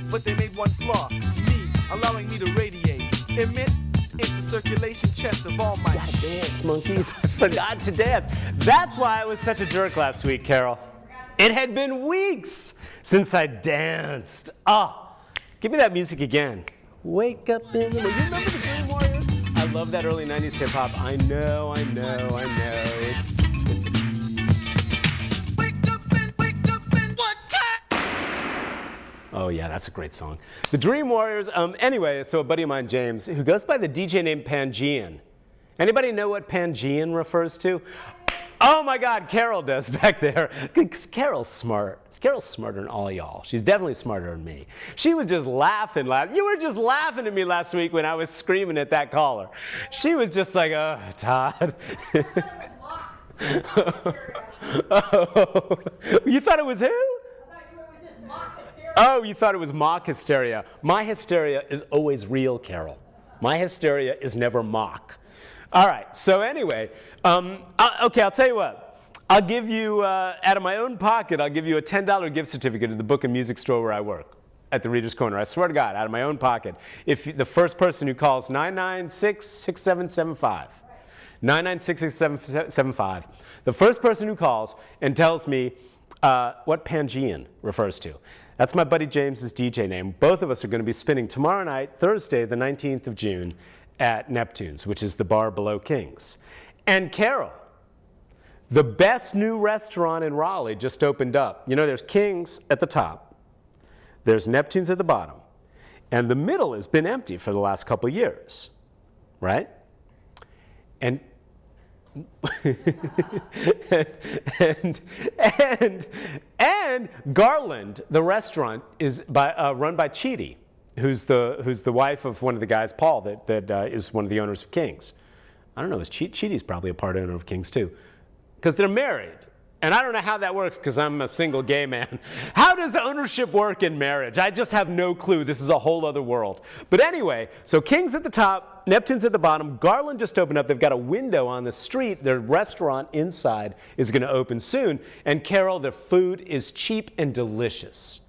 but they made one flaw. Me, allowing me to radiate, emit into circulation chest of all my Gotta dance, monkeys. Forgot to dance. That's why I was such a jerk last week, Carol. It had been weeks since I danced. Give me that music again. Wake up in the morning. You remember the Dream Warriors? I love that early 90s hip hop. I know. It's what time? Oh yeah, that's a great song. The Dream Warriors. Anyway, so a buddy of mine, James, who goes by the DJ name Pangean. Anybody know what Pangean refers to? Oh my God, Carol does back there. Because Carol's smart. Carol's smarter than all y'all. She's definitely smarter than me. She was just laughing. You were just laughing at me last week when I was screaming at that caller. She was just like, oh, Todd. Oh, you thought it was who? Oh, you thought it was mock hysteria. My hysteria is always real, Carol. My hysteria is never mock. All right, so anyway, okay, I'll tell you what. I'll give you, out of my own pocket, I'll give you a $10 gift certificate to the book and music store where I work, at the Reader's Corner. I swear to God, out of my own pocket. If the first person who calls 996-6775, 996-6775, the first person who calls and tells me what Pangean refers to. That's my buddy James's DJ name. Both of us are going to be spinning tomorrow night, Thursday, the 19th of June, at Neptunes, which is the bar below King's. And Carol, the best new restaurant in Raleigh just opened up. You know, there's King's at the top, there's Neptunes at the bottom, and the middle has been empty for the last couple of years, right? And and Garland, the restaurant, is run by Chidi, who's the wife of one of the guys, Paul, that is one of the owners of King's. I don't know, Chidi's probably a part owner of King's too, because they're married. And I don't know how that works because I'm a single gay man. How does ownership work in marriage? I just have no clue. This is a whole other world. But anyway, so King's at the top, Neptune's at the bottom. Garland just opened up. They've got a window on the street. Their restaurant inside is going to open soon. And Carol, their food is cheap and delicious.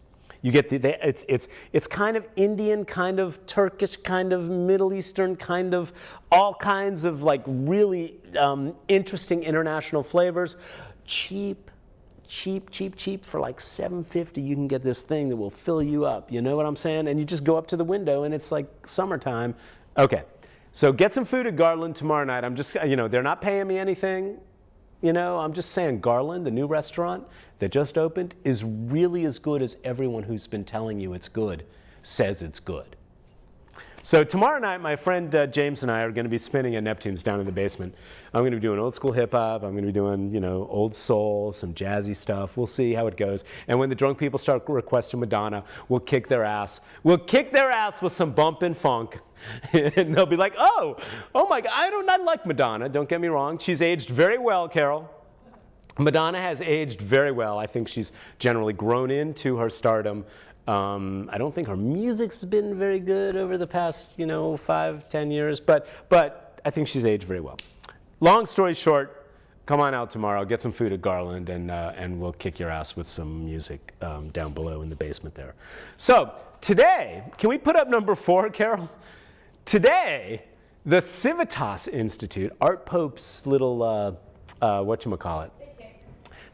You get it's kind of Indian, kind of Turkish, kind of Middle Eastern, kind of all kinds of like really interesting international flavors. Cheap for like $7.50. You can get this thing that will fill you up. You know what I'm saying? And you just go up to the window and it's like summertime. Okay, so get some food at Garland tomorrow night. I'm just, they're not paying me anything. I'm just saying Garland, the new restaurant that just opened, is really as good as everyone who's been telling you it's good says it's good. So tomorrow night, my friend James and I are going to be spinning at Neptunes down in the basement. I'm going to be doing old school hip hop. I'm going to be doing, old soul, some jazzy stuff. We'll see how it goes. And when the drunk people start requesting Madonna, we'll kick their ass. We'll kick their ass with some bumpin' funk. And they'll be like, oh my God, I like Madonna. Don't get me wrong. She's aged very well, Carol. Madonna has aged very well. I think she's generally grown into her stardom. I don't think her music's been very good over the past, 5-10 years, but I think she's aged very well. Long story short, come on out tomorrow, get some food at Garland, and we'll kick your ass with some music down below in the basement there. So today, can we put up number 4, Carol? Today, the Civitas Institute, Art Pope's little, whatchamacallit?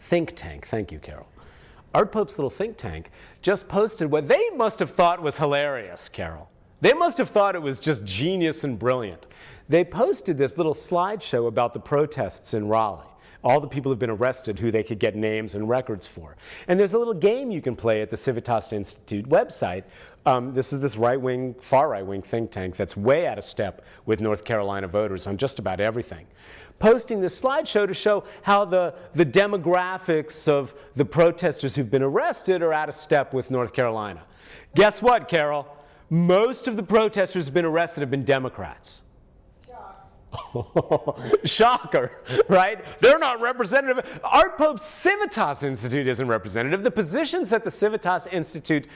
Think tank. Thank you, Carol. Art Pope's little think tank just posted what they must have thought was hilarious, Carol. They must have thought it was just genius and brilliant. They posted this little slideshow about the protests in Raleigh, all the people who've been arrested who they could get names and records for. And there's a little game you can play at the Civitas Institute website. This is this right-wing, far right-wing think tank that's way out of step with North Carolina voters on just about everything, posting this slideshow to show how the demographics of the protesters who've been arrested are out of step with North Carolina. Guess what, Carol? Most of the protesters who've been arrested have been Democrats. Shocker, right? They're not representative. Art Pope's Civitas Institute isn't representative. The positions that the Civitas Institute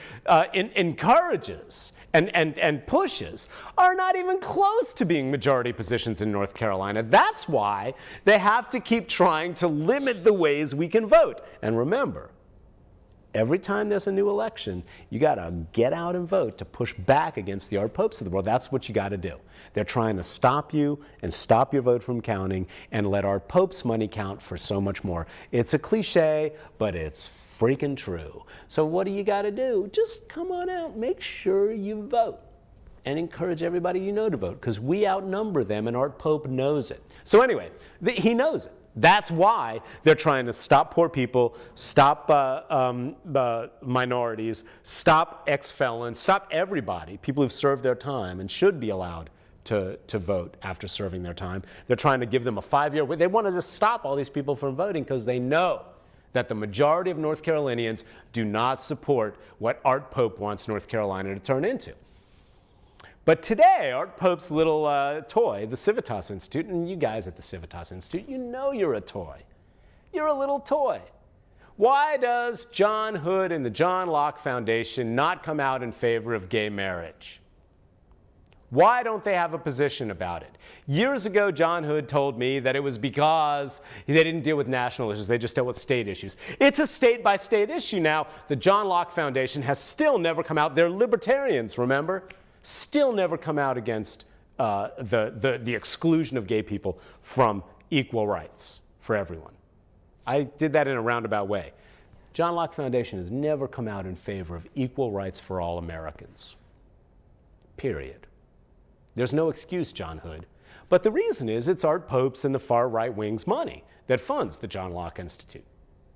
encourages and pushes are not even close to being majority positions in North Carolina. That's why they have to keep trying to limit the ways we can vote. And remember, every time there's a new election, you got to get out and vote to push back against the art popes of the world. That's what you got to do. They're trying to stop you and stop your vote from counting and let art popes' money count for so much more. It's a cliche, but it's freaking true. So what do you got to do? Just come on out, make sure you vote, and encourage everybody you know to vote, because we outnumber them and art pope knows it. So anyway, he knows it. That's why they're trying to stop poor people, stop minorities, stop ex-felons, stop everybody, people who've served their time and should be allowed to vote after serving their time. They're trying to give them a 5-year, they want to just stop all these people from voting because they know that the majority of North Carolinians do not support what art pope wants North Carolina to turn into. But today, art pope's little toy, the Civitas Institute, and you guys at the Civitas Institute, you know you're a toy. You're a little toy. Why does John Hood and the John Locke Foundation not come out in favor of gay marriage? Why don't they have a position about it? Years ago, John Hood told me that it was because they didn't deal with national issues, they just dealt with state issues. It's a state-by-state issue now. The John Locke Foundation has still never come out. They're libertarians, remember? Still never come out against the exclusion of gay people from equal rights for everyone. I did that in a roundabout way. John Locke Foundation has never come out in favor of equal rights for all Americans. Period. There's no excuse, John Hood. But the reason is it's art popes and the far right wing's money that funds the John Locke Institute,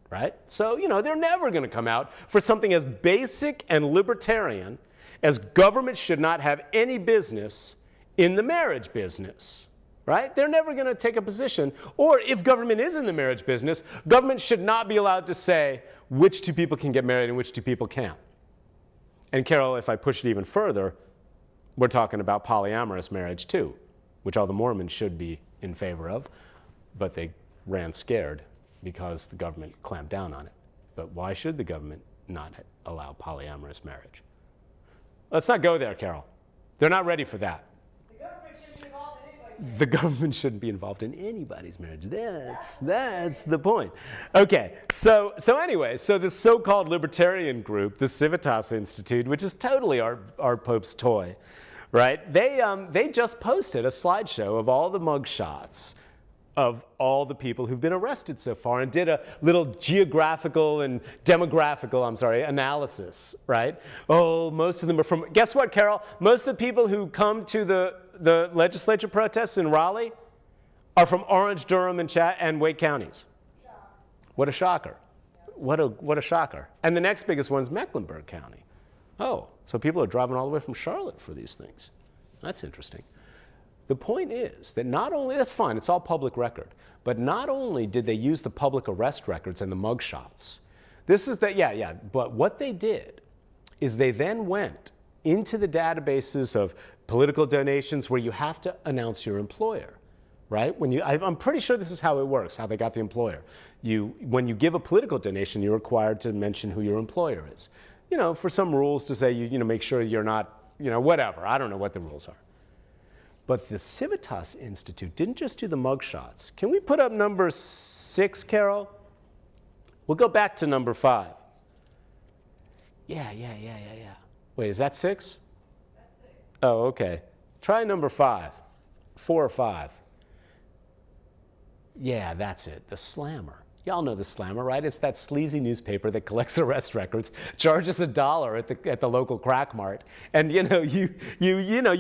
right? So, they're never going to come out for something as basic and libertarian as government should not have any business in the marriage business, right? They're never going to take a position. Or if government is in the marriage business, government should not be allowed to say which two people can get married and which two people can't. And Carol, if I push it even further, we're talking about polyamorous marriage too, which all the Mormons should be in favor of, but they ran scared because the government clamped down on it. But why should the government not allow polyamorous marriage? Let's not go there, Carol. They're not ready for that. The government shouldn't be involved in anybody's marriage. That's the point. Okay, so anyway, this so-called libertarian group, the Civitas Institute, which is totally our Pope's toy, right? They just posted a slideshow of all the mugshots of all the people who've been arrested so far and did a little geographical and demographical, analysis, right? Oh, most of them are from, guess what, Carol? Most of the people who come to the legislature protests in Raleigh are from Orange, Durham, and Wake counties. What a shocker. What a shocker. And the next biggest one is Mecklenburg County. Oh, so people are driving all the way from Charlotte for these things. That's interesting. The point is that not only, that's fine, it's all public record, but not only did they use the public arrest records and the mugshots, but what they did is they then went into the databases of political donations where you have to announce your employer, right? I'm pretty sure this is how it works, how they got the employer. When you give a political donation, you're required to mention who your employer is. For some rules to say, make sure you're not, whatever. I don't know what the rules are. But the Civitas Institute didn't just do the mugshots. Can we put up number 6, Carol? We'll go back to number 5. Yeah. Wait, is that 6? That's 6. Oh, okay. Try number 5. 4 or 5. Yeah, that's it. The Slammer. Y'all know the Slammer, right? It's that sleazy newspaper that collects arrest records, charges $1 at the local crack mart, and you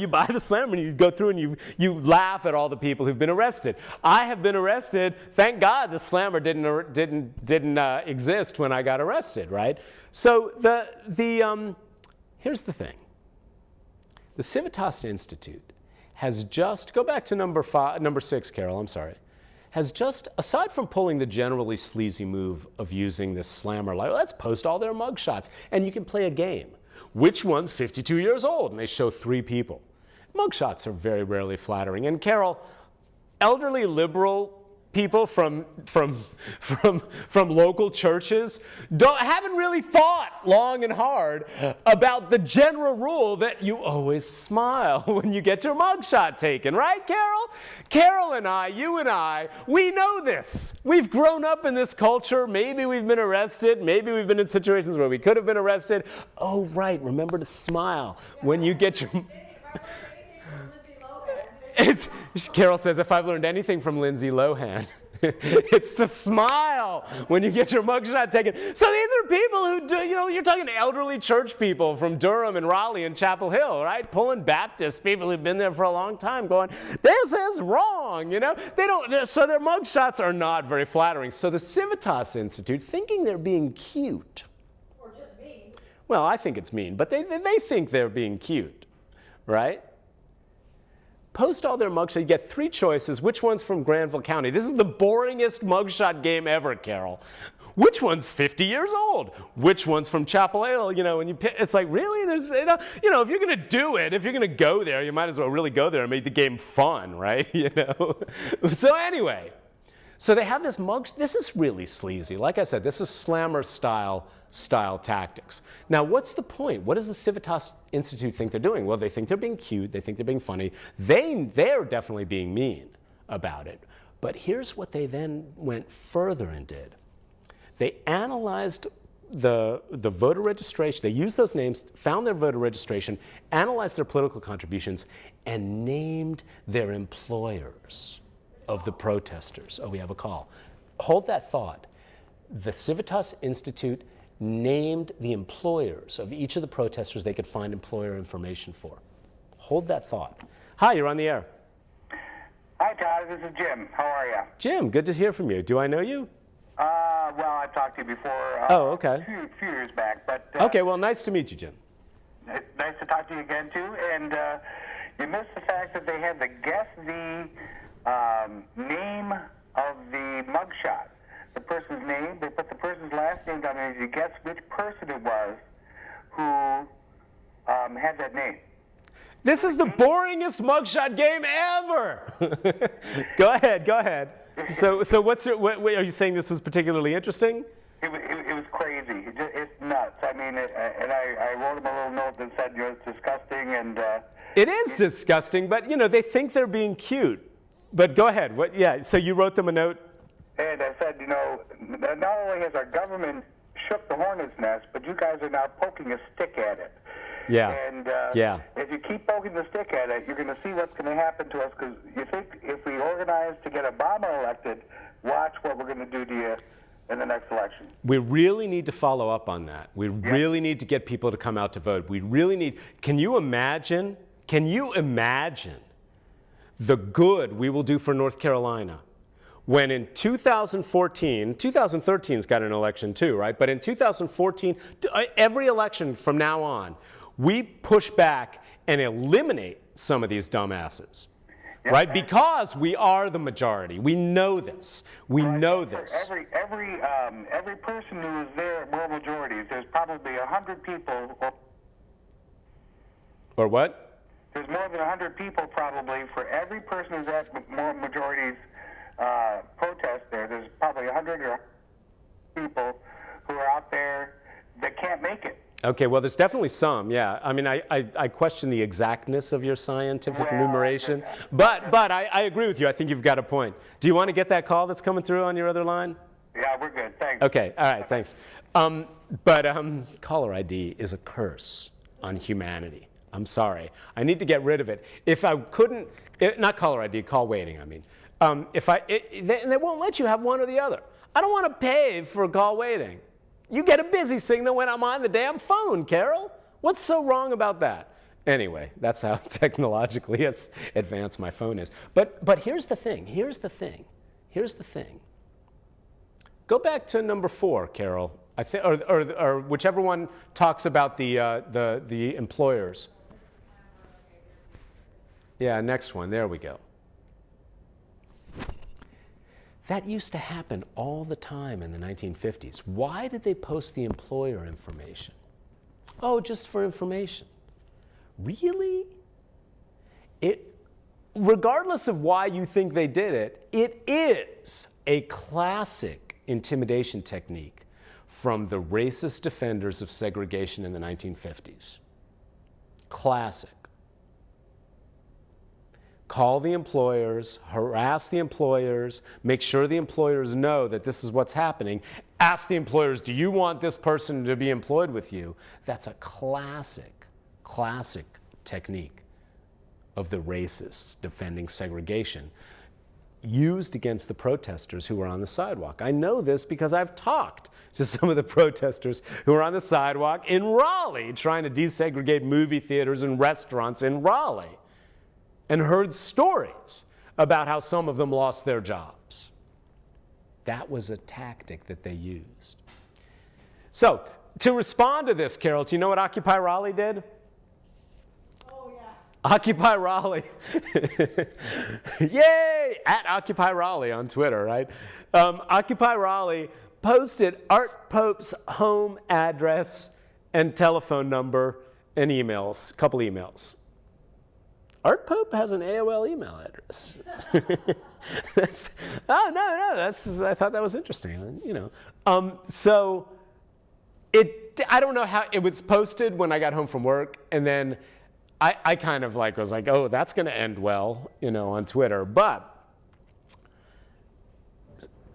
buy the Slammer and you go through and you laugh at all the people who've been arrested. I have been arrested. Thank God the Slammer didn't exist when I got arrested, right? So here's the thing. The Civitas Institute has just, go back to number 6, Carol. I'm sorry. Has just, aside from pulling the generally sleazy move of using this Slammer, like, let's post all their mugshots, and you can play a game. Which one's 52 years old? And they show 3 people. Mugshots are very rarely flattering. And Carol, elderly liberal people from local churches haven't really thought long and hard about the general rule that you always smile when you get your mugshot taken, right, Carol? Carol and I, you and I, we know this. We've grown up in this culture. Maybe we've been arrested. Maybe we've been in situations where we could have been arrested. Oh, right, remember to smile when you get your... Carol says, if I've learned anything from Lindsay Lohan, it's to smile when you get your mugshot taken. So these are people who do, you're talking to elderly church people from Durham and Raleigh and Chapel Hill, right? Pulling Baptists, people who've been there for a long time going, this is wrong, They don't, so their mugshots are not very flattering. So the Civitas Institute, thinking they're being cute. Or just mean. Well, I think it's mean, but they think they're being cute, right? Post all their mugshots. You get 3 choices. Which one's from Granville County? This is the boringest mugshot game ever, Carol. Which one's 50 years old? Which one's from Chapel Hill? And you pick, it's like, really? There's, if you're going to do it, if you're going to go there, you might as well really go there and make the game fun, right? So anyway, so they have this this is really sleazy. Like I said, this is slammer style tactics. Now, what's the point? What does the Civitas Institute think they're doing? Well, they think they're being cute. They think they're being funny. They're definitely being mean about it. But here's what they then went further and did. They analyzed the voter registration. They used those names, found their voter registration, analyzed their political contributions, and named their employers of the protesters. Oh, we have a call. Hold that thought. The Civitas Institute named the employers of each of the protesters they could find employer information for. Hold that thought. Hi, you're on the air. Hi, Todd. This is Jim. How are you? Jim, good to hear from you. Do I know you? Well, I've talked to you before. Oh, okay. A few years back, but... okay, well, nice to meet you, Jim. Nice to talk to you again, too. And you missed the fact that they had to guess the name of the mugshot. The person's name, they put the person's last name down, and you guess which person it was who had that name. This is the boringest mugshot game ever. Go ahead. So what are you saying? This was particularly interesting? It was crazy. It's nuts. I mean, and I wrote him a little note that said, it's disgusting. And it is disgusting, but they think they're being cute. But go ahead. What? Yeah. So you wrote them a note. And I said, not only has our government shook the hornet's nest, but you guys are now poking a stick at it. Yeah. And yeah. If you keep poking the stick at it, you're going to see what's going to happen to us. Because you think if we organize to get Obama elected, watch what we're going to do to you in the next election. We really need to follow up on that. We really need to get people to come out to vote. We really need. Can you imagine the good we will do for North Carolina when in 2013's got an election too, right? But in 2014, every election from now on, we push back and eliminate some of these dumbasses, right? Because we are the majority. We know this. We know this. Every person who is there at moral majorities, there's probably 100 people. Or what? There's more than 100 people probably for every person who's at moral majorities protest there. There's probably 100 or people who are out there that can't make it. Okay, well, there's definitely some, yeah. I mean, I question the exactness of your scientific enumeration, but I agree with you. I think you've got a point. Do you want to get that call that's coming through on your other line? Yeah, we're good. Thanks. Okay, all right, thanks. But caller ID is a curse on humanity. I'm sorry. I need to get rid of it. If I couldn't, not caller ID, call waiting, I mean. They won't let you have one or the other. I don't want to pay for call waiting. You get a busy signal when I'm on the damn phone, Carol. What's so wrong about that? Anyway, that's how technologically advanced my phone is. But here's the thing. Go back to number 4, Carol. Or whichever one talks about the employers. Yeah, next one. There we go. That used to happen all the time in the 1950s. Why did they post the employer information? Oh, just for information. Really? regardless of why you think they did it, it is a classic intimidation technique from the racist defenders of segregation in the 1950s. Classic. Call the employers, harass the employers, make sure the employers know that this is what's happening. Ask the employers, do you want this person to be employed with you? That's a classic, classic technique of the racists defending segregation, used against the protesters who were on the sidewalk. I know this because I've talked to some of the protesters who were on the sidewalk in Raleigh trying to desegregate movie theaters and restaurants in Raleigh, and heard stories about how some of them lost their jobs. That was a tactic that they used. So, to respond to this, Carol, do you know what Occupy Raleigh did? Oh, yeah. Occupy Raleigh. Yay! At Occupy Raleigh on Twitter, right? Occupy Raleigh posted Art Pope's home address and telephone number and emails, a couple emails. Art Pope has an AOL email address. I thought that was interesting, you know. So I don't know how, it was posted when I got home from work, and then I kind of was like, oh, that's going to end well, you know, on Twitter. But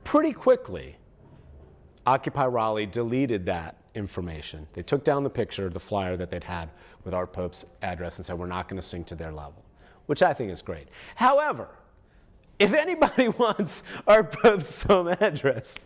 pretty quickly, Occupy Raleigh deleted that information. They took down the picture, the flyer that they'd had with Art Pope's address, and said, we're not going to sink to their level, which I think is great. However, if anybody wants Art Pope's home address,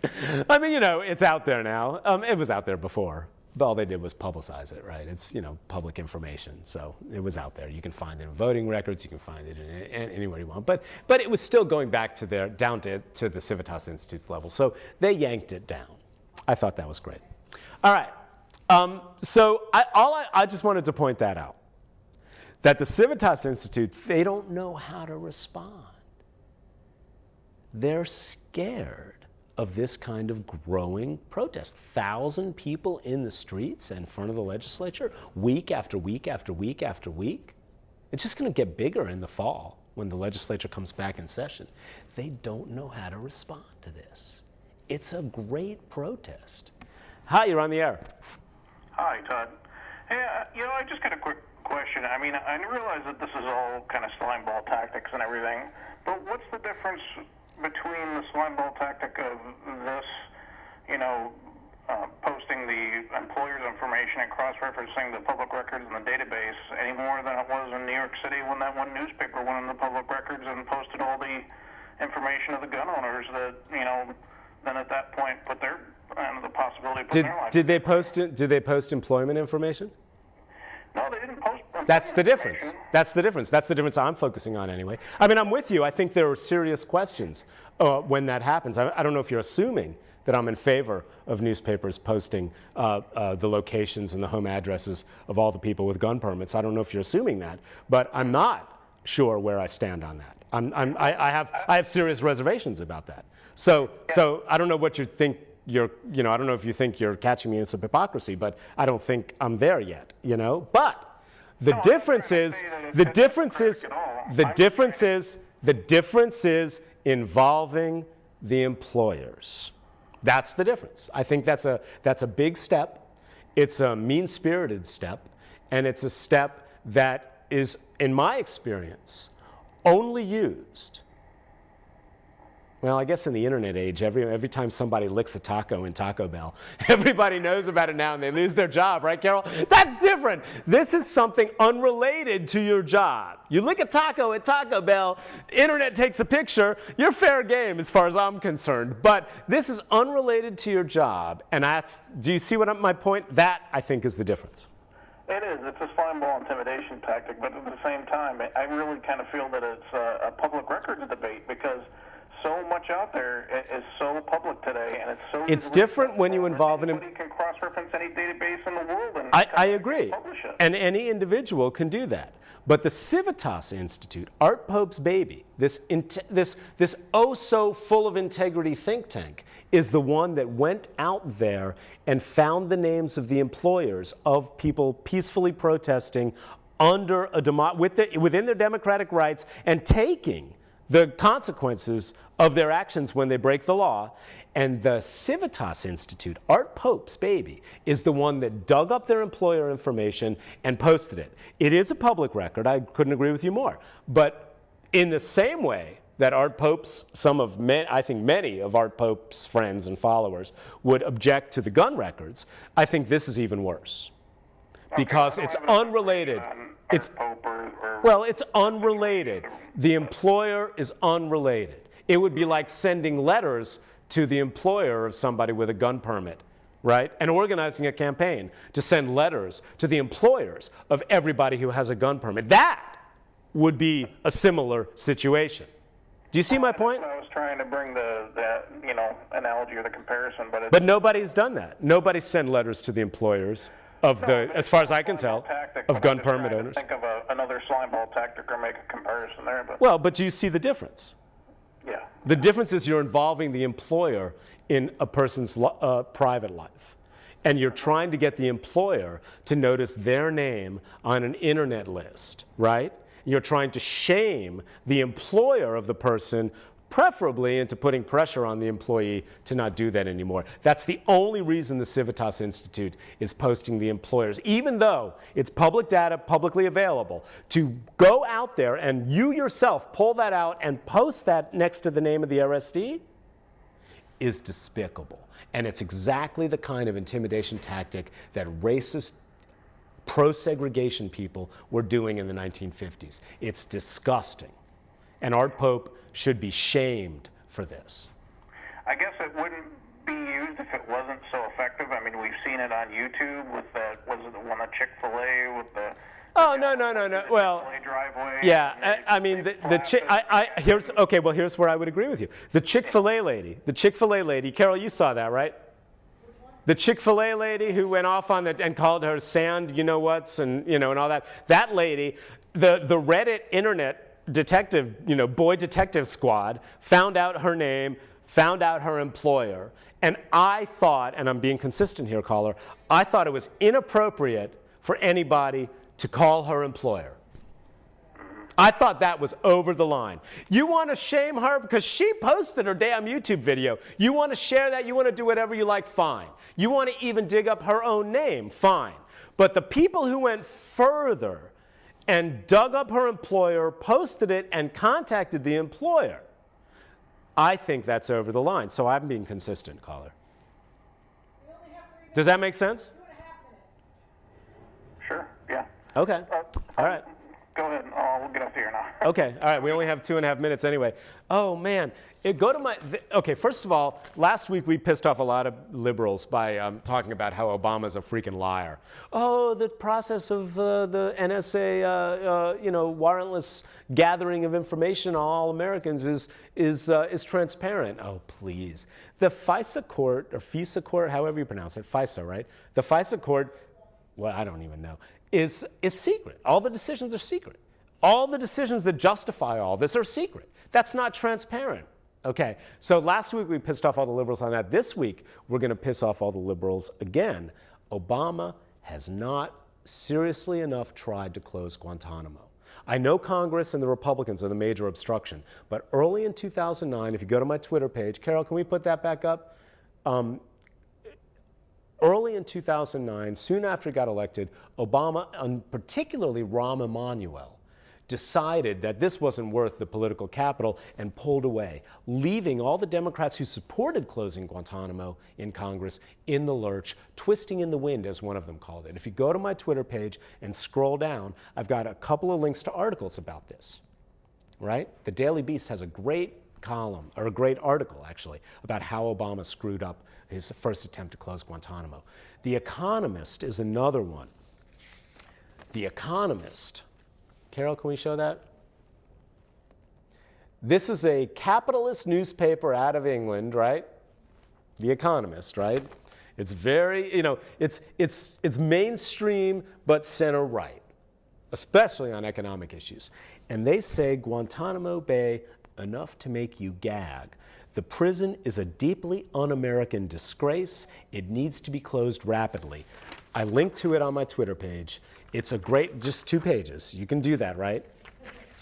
I mean, you know, it's out there now. It was out there before. But all they did was publicize it, right? It's, you know, public information. So it was out there. You can find it in voting records. You can find it in anywhere you want. But it was still going back to down to the Civitas Institute's level. So they yanked it down. I thought that was great. All right. So I just wanted to point that out, that the Civitas Institute, they don't know how to respond. They're scared of this kind of growing protest. 1,000 people in the streets in front of the legislature, week after week after week after week. It's just going to get bigger in the fall when the legislature comes back in session. They don't know how to respond to this. It's a great protest. Hi, you're on the air. Hi, Todd. Hey, you know, I just got a quick question. I mean, I realize that this is all kind of slime ball tactics and everything, but what's the difference between the slime ball tactic of this, you know, posting the employer's information and cross-referencing the public records in the database any more than it was in New York City when that one newspaper went in the public records and posted all the information of the gun owners that, you know, then at that point put their, the possibility of putting their life. Did they post employment information? No, they didn't post. That's the difference. That's the difference. That's the difference I'm focusing on anyway. I mean, I'm with you. I think there are serious questions when that happens. I don't know if you're assuming that I'm in favor of newspapers posting the locations and the home addresses of all the people with gun permits. I don't know if you're assuming that, but I'm not sure where I stand on that. I have serious reservations about that. So I don't know what you think. I don't know if you think you're catching me in some hypocrisy, but I don't think I'm there yet, you know? But the difference is involving the employers. That's the difference. I think that's a big step. It's a mean-spirited step, and it's a step that is, in my experience, only used. Well, I guess in the internet age, every time somebody licks a taco in Taco Bell, everybody knows about it now and they lose their job, right, Carol? That's different. This is something unrelated to your job. You lick a taco at Taco Bell, internet takes a picture, you're fair game as far as I'm concerned. But this is unrelated to your job, and do you see what my point? That, I think, is the difference. It is. It's a slime ball intimidation tactic, but at the same time, I really kind of feel that it's a public records debate because so much out there is so public today, and it's so. It's different when you involve an. Anybody can cross-reference any database in the world, and I agree, publish it. And any individual can do that. But the Civitas Institute, Art Pope's baby, this oh so full of integrity think tank, is the one that went out there and found the names of the employers of people peacefully protesting under within their democratic rights and taking the consequences of their actions when they break the law. And the Civitas Institute, Art Pope's baby, is the one that dug up their employer information and posted it. It is a public record. I couldn't agree with you more. But in the same way that Art Pope's, I think many of Art Pope's friends and followers would object to the gun records, I think this is even worse. Because it's unrelated. It's unrelated. The employer is unrelated. It would be like sending letters to the employer of somebody with a gun permit, right? And organizing a campaign to send letters to the employers of everybody who has a gun permit. That would be a similar situation. Do you see my point? I was trying to bring the analogy or the comparison, but nobody's done that. Nobody's sent letters to the employers of as far as I can tell, of gun permit owners. Think of another slimeball tactic or make a comparison there, but well, but do you see the difference? Yeah. The difference is you're involving the employer in a person's private life. And you're trying to get the employer to notice their name on an internet list, right? You're trying to shame the employer of the person, preferably into putting pressure on the employee to not do that anymore. That's the only reason the Civitas Institute is posting the employers, even though it's public data, publicly available. To go out there and you yourself pull that out and post that next to the name of the RSD is despicable. And it's exactly the kind of intimidation tactic that racist pro-segregation people were doing in the 1950s. It's disgusting. And Art Pope should be shamed for this. I guess it wouldn't be used if it wasn't so effective. I mean, we've seen it on YouTube with was it the one at Chick-fil-A with the no. Well, Chick-fil-A driveway. Yeah, I mean, here's where I would agree with you. The Chick-fil-A lady, Carol, you saw that, right? The Chick-fil-A lady who went off on and called her sand, you-know-whats, and all that. That lady, the Reddit internet detective, boy detective squad found out her name, found out her employer, and I thought, and I'm being consistent here, caller, I thought it was inappropriate for anybody to call her employer. I thought that was over the line. You want to shame her because she posted her damn YouTube video. You want to share that, you want to do whatever you like, fine. You want to even dig up her own name, fine. But the people who went further and dug up her employer, posted it, and contacted the employer, I think that's over the line. So I'm being consistent, caller. Does that make sense? 2.5 minutes. Sure, yeah. Okay, all right. Go ahead. We'll get off here now. Okay, all right, we only have 2.5 minutes anyway. Oh man, okay, first of all, last week we pissed off a lot of liberals by talking about how Obama's a freaking liar. Oh, the process of the NSA, warrantless gathering of information on all Americans is transparent. Oh, please. The FISA court, or FISA court, however you pronounce it, FISA, right? The FISA court, well, I don't even know, is secret. All the decisions are secret. All the decisions that justify all this are secret. That's not transparent. Okay, so last week we pissed off all the liberals on that. This week we're going to piss off all the liberals again. Obama has not seriously enough tried to close Guantanamo. I know Congress and the Republicans are the major obstruction, but early in 2009, if you go to my Twitter page, Carol, can we put that back up? Early in 2009, soon after he got elected, Obama, and particularly Rahm Emanuel, decided that this wasn't worth the political capital and pulled away, leaving all the Democrats who supported closing Guantanamo in Congress in the lurch, twisting in the wind, as one of them called it. If you go to my Twitter page and scroll down, I've got a couple of links to articles about this, right? The Daily Beast has a great column, or a great article, actually, about how Obama screwed up his first attempt to close Guantanamo. The Economist is another one. The Economist. Carol, can we show that? This is a capitalist newspaper out of England, right? The Economist, right? It's very, it's mainstream but center right, especially on economic issues. And they say Guantanamo Bay, enough to make you gag. The prison is a deeply un-American disgrace. It needs to be closed rapidly. I link to it on my Twitter page. It's a great, just 2 pages. You can do that, right?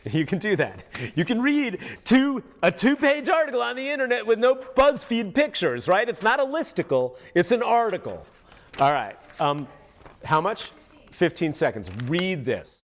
You can do that. You can read a 2-page article on the internet with no BuzzFeed pictures, right? It's not a listicle, it's an article. All right. How much? 15 seconds. Read this.